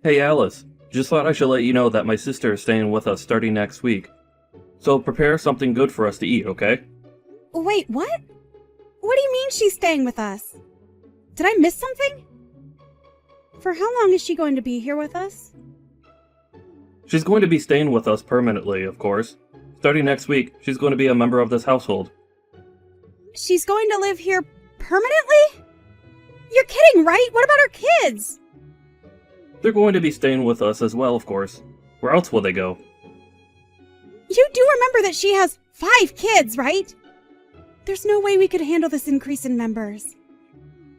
Hey Alice, just thought I should let you know that my sister is staying with us starting next week. So prepare something good for us to eat, okay? Wait, what? What do you mean she's staying with us? Did I miss something? For how long is she going to be here with us? She's going to be staying with us permanently, of course. Starting next week, she's going to be a member of this household. She's going to live here permanently? You're kidding, right? What about her kids? They're going to be staying with us as well, of course. Where else will they go? You do remember that she has 5 kids, right? There's no way we could handle this increase in members.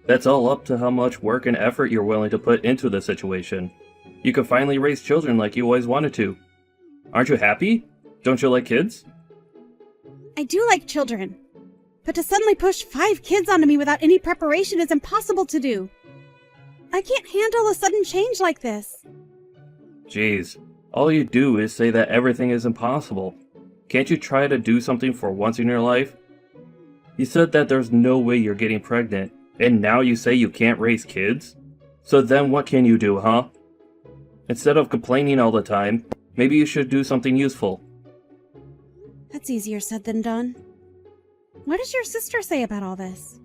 That's all up to how much work and effort you're willing to put into the situation. You can finally raise children like you always wanted to. Aren't you happy? Don't you like kids? I do like children. But to suddenly push 5 kids onto me without any preparation is impossible to do. I can't handle a sudden change like this. Jeez, all you do is say that everything is impossible. Can't you try to do something for once in your life? You said that there's no way you're getting pregnant, and now you say you can't raise kids? So then what can you do, huh? Instead of complaining all the time, maybe you should do something useful. That's easier said than done. What does your sister say about all this?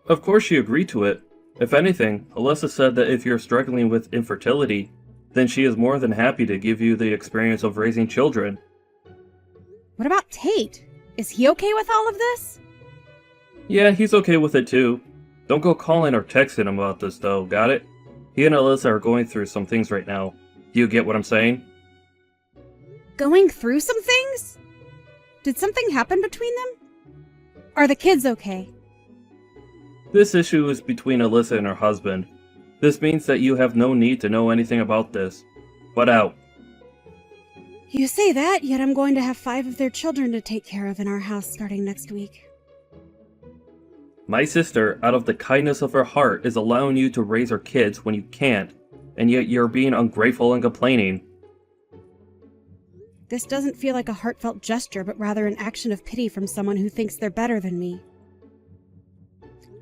Of course she agreed to it. If anything, Alyssa said that if you're struggling with infertility, then she is more than happy to give you the experience of raising children. What about Tate? Is he okay with all of this? Yeah, he's okay with it too. Don't go calling or texting him about this though, got it? He and Alyssa are going through some things right now. Do you get what I'm saying? Going through some things? Did something happen between them? Are the kids okay? This issue is between Alyssa and her husband. This means that you have no need to know anything about this. Butt out. You say that, yet I'm going to have 5 of their children to take care of in our house starting next week. My sister, out of the kindness of her heart, is allowing you to raise her kids when you can't, and yet you're being ungrateful and complaining. This doesn't feel like a heartfelt gesture, but rather an action of pity from someone who thinks they're better than me.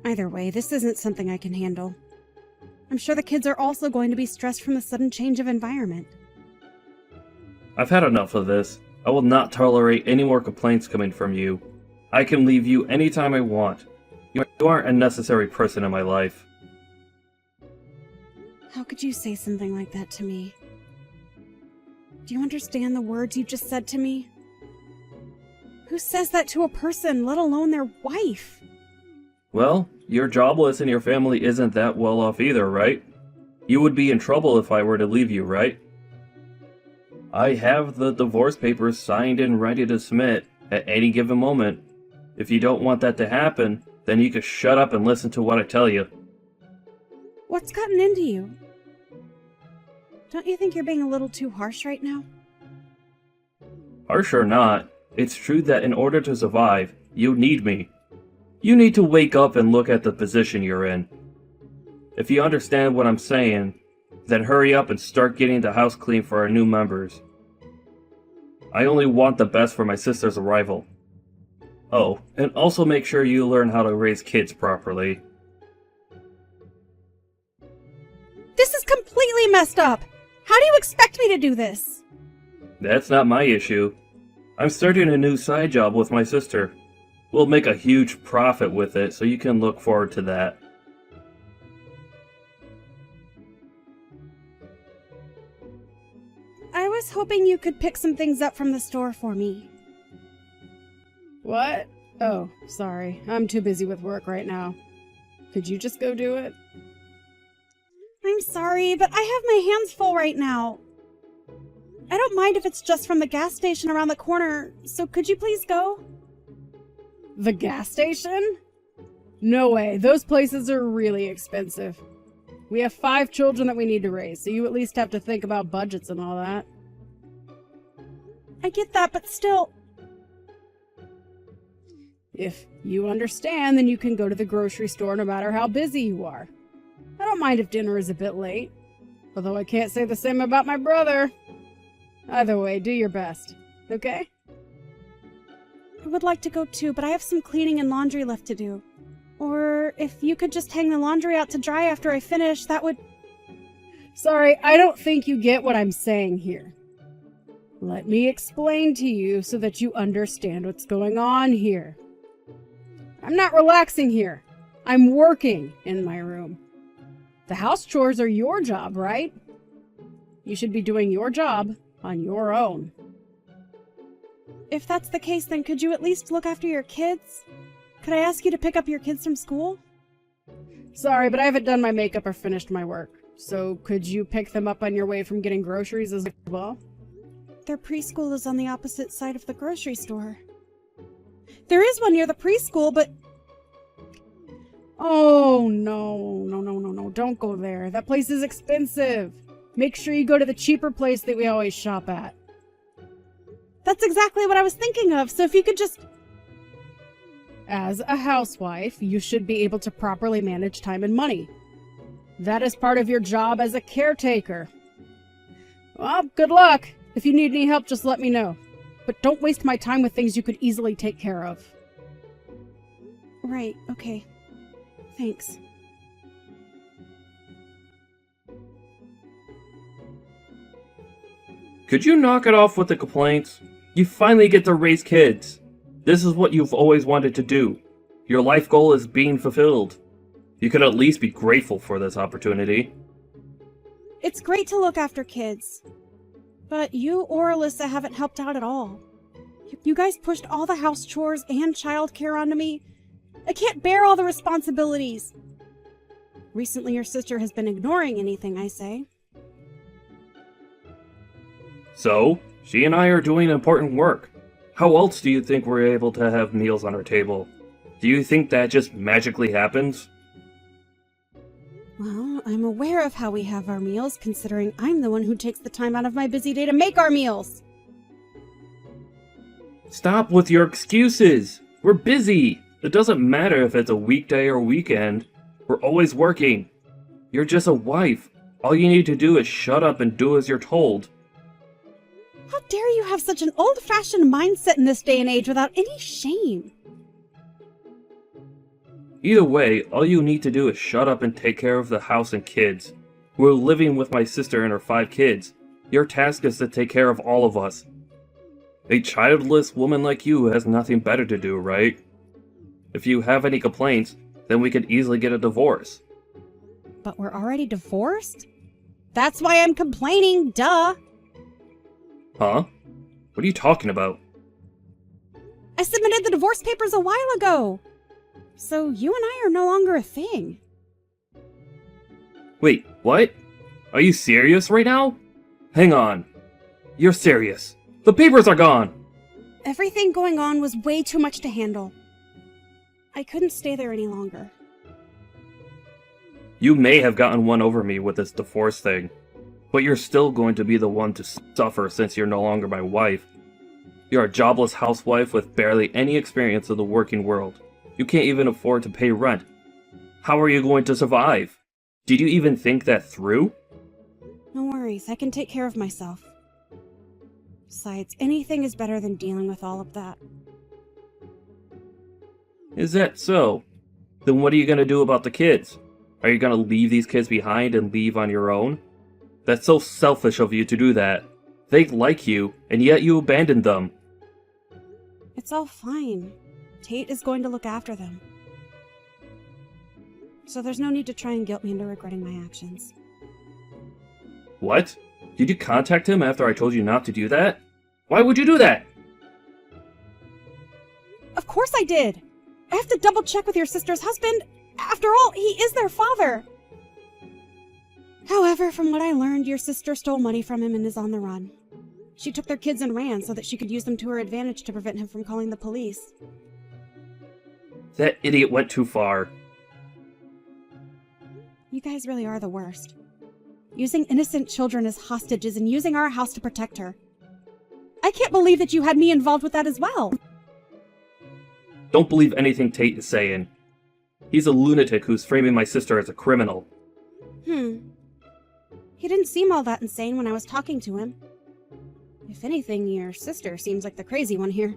Either way, this isn't something I can handle. I'm sure the kids are also going to be stressed from the sudden change of environment. I've had enough of this. I will not tolerate any more complaints coming from you. I can leave you anytime I want. You aren't a necessary person in my life. How could you say something like that to me? Do you understand the words you just said to me? Who says that to a person, let alone their wife? Well, you're jobless and your family isn't that well off either, right? You would be in trouble if I were to leave you, right? I have the divorce papers signed and ready to submit at any given moment. If you don't want that to happen, then you can shut up and listen to what I tell you. What's gotten into you? Don't you think you're being a little too harsh right now? Harsh or not, it's true that in order to survive, you need me. You need to wake up and look at the position you're in. If you understand what I'm saying, then hurry up and start getting the house clean for our new members. I only want the best for my sister's arrival. Oh, and also make sure you learn how to raise kids properly. This is completely messed up! How do you expect me to do this? That's not my issue. I'm starting a new side job with my sister. We'll make a huge profit with it, so you can look forward to that. I was hoping you could pick some things up from the store for me. What? Oh, sorry. I'm too busy with work right now. Could you just go do it? I'm sorry, but I have my hands full right now. I don't mind if it's just from the gas station around the corner, so could you please go? The gas station? No way. Those places are really expensive. We have 5 children that we need to raise, so you at least have to think about budgets and all that. I get that, but still... If you understand, then you can go to the grocery store no matter how busy you are. I don't mind if dinner is a bit late, although I can't say the same about my brother. Either way, do your best, okay? I would like to go too, but I have some cleaning and laundry left to do. Or if you could just hang the laundry out to dry after I finish, that would... Sorry, I don't think you get what I'm saying here. Let me explain to you so that you understand what's going on here. I'm not relaxing here. I'm working in my room. The house chores are your job, right? You should be doing your job on your own. If that's the case, then could you at least look after your kids? Could I ask you to pick up your kids from school? Sorry, but I haven't done my makeup or finished my work. So could you pick them up on your way from getting groceries as well? Their preschool is on the opposite side of the grocery store. There is one near the preschool, but... Oh, no. Don't go there. That place is expensive. Make sure you go to the cheaper place that we always shop at. That's exactly what I was thinking of, so if you could just... As a housewife, you should be able to properly manage time and money. That is part of your job as a caretaker. Well, good luck. If you need any help, just let me know. But don't waste my time with things you could easily take care of. Right, okay. Thanks. Could you knock it off with the complaints? You finally get to raise kids. This is what you've always wanted to do. Your life goal is being fulfilled. You could at least be grateful for this opportunity. It's great to look after kids. But you or Alyssa haven't helped out at all. You guys pushed all the house chores and childcare onto me. I can't bear all the responsibilities. Recently, your sister has been ignoring anything I say. So, she and I are doing important work. How else do you think we're able to have meals on our table? Do you think that just magically happens? Well, I'm aware of how we have our meals, considering I'm the one who takes the time out of my busy day to make our meals. Stop with your excuses! We're busy! It doesn't matter if it's a weekday or weekend. We're always working. You're just a wife. All you need to do is shut up and do as you're told. How dare you have such an old-fashioned mindset in this day and age without any shame? Either way, all you need to do is shut up and take care of the house and kids. We're living with my sister and her 5 kids. Your task is to take care of all of us. A childless woman like you has nothing better to do, right? If you have any complaints, then we could easily get a divorce. But we're already divorced? That's why I'm complaining, duh! Huh? What are you talking about? I submitted the divorce papers a while ago! So you and I are no longer a thing. Wait, what? Are you serious right now? Hang on. You're serious. The papers are gone! Everything going on was way too much to handle. I couldn't stay there any longer. You may have gotten one over me with this divorce thing, but you're still going to be the one to suffer since you're no longer my wife. You're a jobless housewife with barely any experience of the working world. You can't even afford to pay rent. How are you going to survive? Did you even think that through? No worries, I can take care of myself. Besides, anything is better than dealing with all of that. Is that so? Then what are you going to do about the kids? Are you going to leave these kids behind and leave on your own? That's so selfish of you to do that. They like you, and yet you abandoned them. It's all fine. Tate is going to look after them. So there's no need to try and guilt me into regretting my actions. What? Did you contact him after I told you not to do that? Why would you do that? Of course I did! I have to double check with your sister's husband. After all, he is their father. However, from what I learned, your sister stole money from him and is on the run. She took their kids and ran so that she could use them to her advantage to prevent him from calling the police. That idiot went too far. You guys really are the worst. Using innocent children as hostages and using our house to protect her. I can't believe that you had me involved with that as well. Don't believe anything Tate is saying. He's a lunatic who's framing my sister as a criminal. He didn't seem all that insane when I was talking to him. If anything, your sister seems like the crazy one here.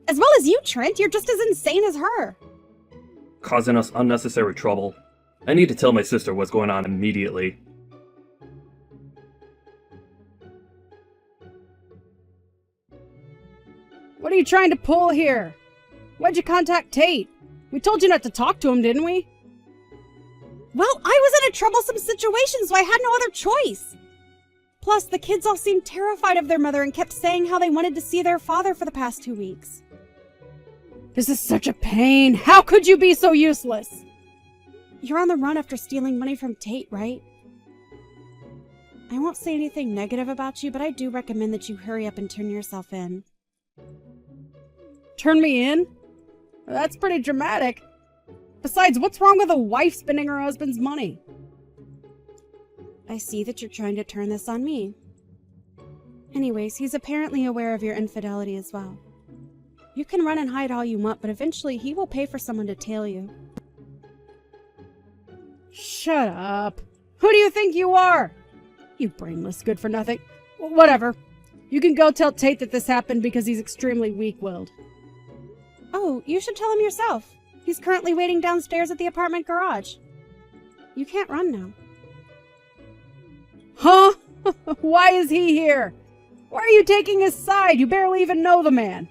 As well as you, Trent, you're just as insane as her. Causing us unnecessary trouble. I need to tell my sister what's going on immediately. What are you trying to pull here? Why'd you contact Tate? We told you not to talk to him, didn't we? Well, I was in a troublesome situation, so I had no other choice. Plus, the kids all seemed terrified of their mother and kept saying how they wanted to see their father for the past 2 weeks. This is such a pain. How could you be so useless? You're on the run after stealing money from Tate, right? I won't say anything negative about you, but I do recommend that you hurry up and turn yourself in. Turn me in? That's pretty dramatic. Besides, what's wrong with a wife spending her husband's money? I see that you're trying to turn this on me. Anyways, he's apparently aware of your infidelity as well. You can run and hide all you want, but eventually he will pay for someone to tail you. Shut up. Who do you think you are? You brainless good-for-nothing. Whatever. You can go tell Tate that this happened because he's extremely weak-willed. Oh, you should tell him yourself. He's currently waiting downstairs at the apartment garage. You can't run now. Huh? Why is he here? Why are you taking his side? You barely even know the man.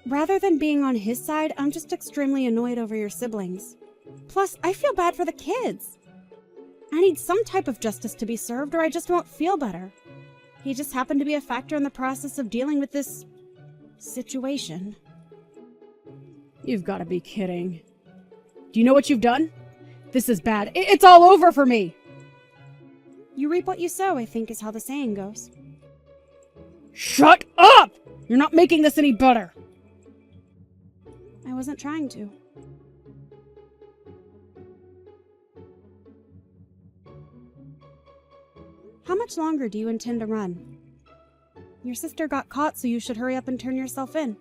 Rather than being on his side, I'm just extremely annoyed over your siblings. Plus, I feel bad for the kids. I need some type of justice to be served or I just won't feel better. He just happened to be a factor in the process of dealing with this situation. You've got to be kidding. Do you know what you've done? This is bad. It's all over for me. You reap what you sow, I think is how the saying goes. Shut up! You're not making this any better. I wasn't trying to. How much longer do you intend to run? Your sister got caught, so you should hurry up and turn yourself in.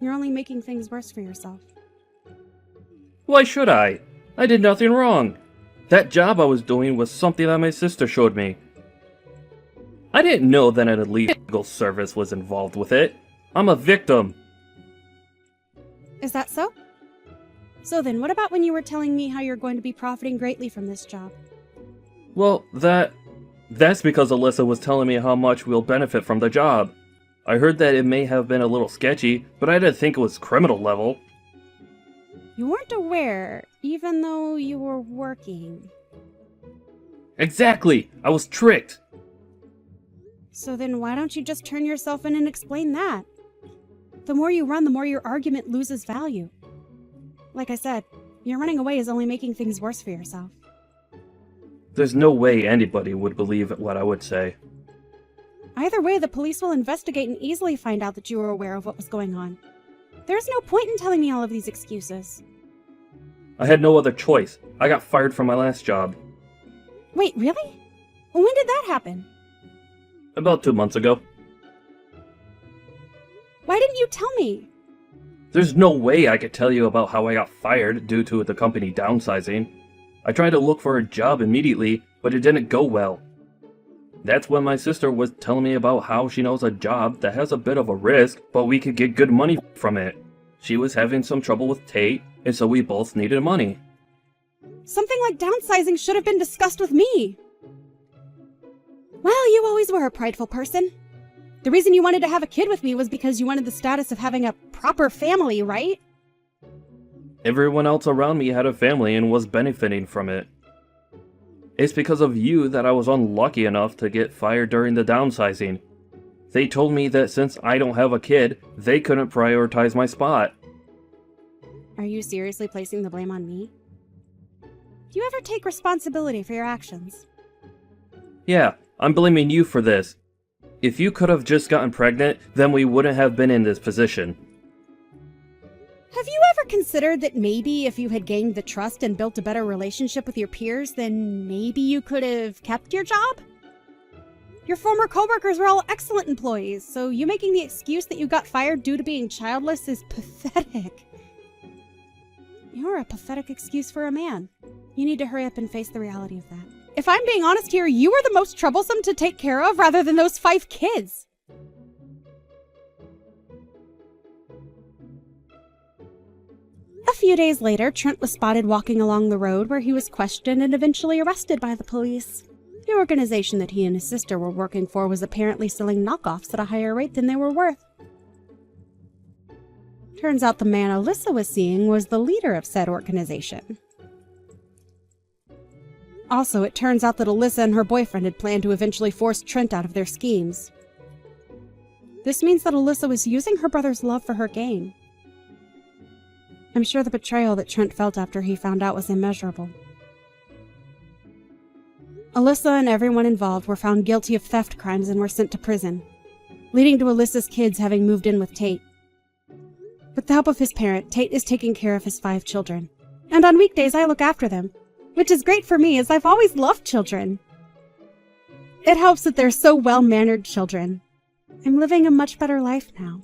You're only making things worse for yourself. Why should I? I did nothing wrong. That job I was doing was something that my sister showed me. I didn't know that an illegal service was involved with it. I'm a victim. Is that so? So then, what about when you were telling me how you're going to be profiting greatly from this job? Well, that's because Alyssa was telling me how much we'll benefit from the job. I heard that it may have been a little sketchy, but I didn't think it was criminal level. You weren't aware, even though you were working. Exactly! I was tricked! So then why don't you just turn yourself in and explain that? The more you run, the more your argument loses value. Like I said, your running away is only making things worse for yourself. There's no way anybody would believe what I would say. Either way, the police will investigate and easily find out that you were aware of what was going on. There's no point in telling me all of these excuses. I had no other choice. I got fired from my last job. Wait, really? When did that happen? About 2 months ago. Why didn't you tell me? There's no way I could tell you about how I got fired due to the company downsizing. I tried to look for a job immediately, but it didn't go well. That's when my sister was telling me about how she knows a job that has a bit of a risk, but we could get good money from it. She was having some trouble with Tate, and so we both needed money. Something like downsizing should have been discussed with me. Well, you always were a prideful person. The reason you wanted to have a kid with me was because you wanted the status of having a proper family, right? Everyone else around me had a family and was benefiting from it. It's because of you that I was unlucky enough to get fired during the downsizing. They told me that since I don't have a kid, they couldn't prioritize my spot. Are you seriously placing the blame on me? Do you ever take responsibility for your actions? Yeah, I'm blaming you for this. If you could have just gotten pregnant, then we wouldn't have been in this position. Have you ever considered that maybe if you had gained the trust and built a better relationship with your peers, then maybe you could have kept your job? Your former coworkers were all excellent employees, so you making the excuse that you got fired due to being childless is pathetic. You're a pathetic excuse for a man. You need to hurry up and face the reality of that. If I'm being honest here, you were the most troublesome to take care of rather than those 5 kids. A few days later, Trent was spotted walking along the road where he was questioned and eventually arrested by the police. The organization that he and his sister were working for was apparently selling knockoffs at a higher rate than they were worth. Turns out the man Alyssa was seeing was the leader of said organization. Also, it turns out that Alyssa and her boyfriend had planned to eventually force Trent out of their schemes. This means that Alyssa was using her brother's love for her gain. I'm sure the betrayal that Trent felt after he found out was immeasurable. Alyssa and everyone involved were found guilty of theft crimes and were sent to prison, leading to Alyssa's kids having moved in with Tate. With the help of his parent, Tate is taking care of his 5 children. And on weekdays, I look after them, which is great for me as I've always loved children. It helps that they're so well-mannered children. I'm living a much better life now.